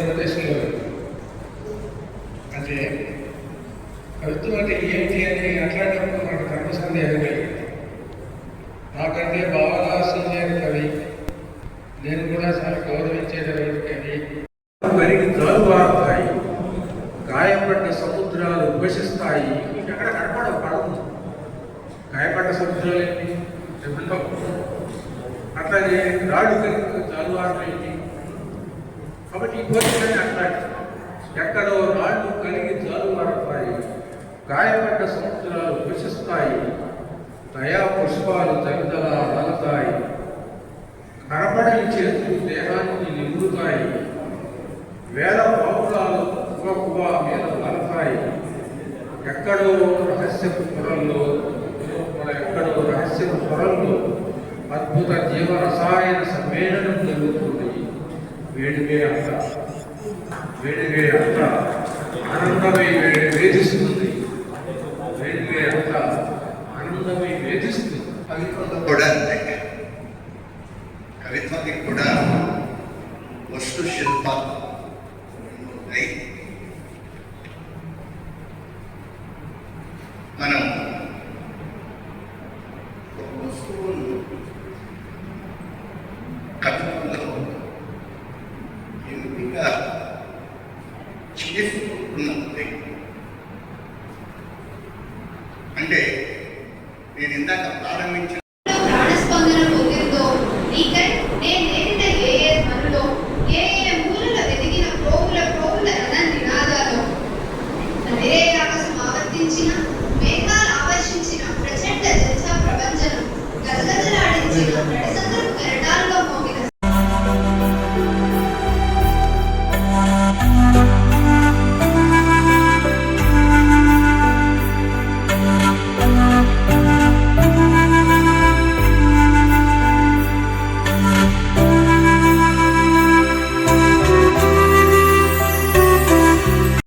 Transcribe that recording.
ప్రదేశంలో అంటే కవిత్వం అంటే ఏంటి అని అట్లాంటప్పుడు మనకు ధర్మ సందేహం కలిగింది. నాకంటే బాగా సీనియర్ కవి, నేను కూడా చాలా గౌరవించేటటువంటి కవి. కరిగి జాలువారుతాయి, గాయపడ్డ సముద్రాలు ఉభసిస్తాయి. మీకు ఎక్కడ కనపడవు పడవు, గాయపడ్డ సముద్రాలు ఏంటి అట్లాగే రాళ్ళు కలిగి జాలువారుతాయి. కాబట్టి ఈ కోరికని అట్లాంటి ఎక్కడో రాళ్ళు కలిగి జాలువారుతాయి, గాయపడ్డ సముద్రాలు ఉభసిస్తాయి, దయా పుష్పాలు తగిదలా నలతాయి, కనపడని చేతులు దేహానికి నిండుతాయి, వేల పావులాలు కువ మీద నలతాయి. ఎక్కడో రహస్యపు పొరల్లో అద్భుత జీవ రసాయన సమ్మేళనం జరుగుతుంది. వేడివే అంతా ఆనందమై వేధిస్తుంది, వేడివే అంతా ఆనందమై వేధిస్తుంది. కవిత్వంలో కూడా అంతే, కవిత్వానికి కూడా వస్తు శిల్పాలు ఉంటాయి. మనం వస్తువును కవిత్వంలో ఎంపిక చేసుకుంటున్నది. అంటే నేను ఇందాక ప్రారంభించిన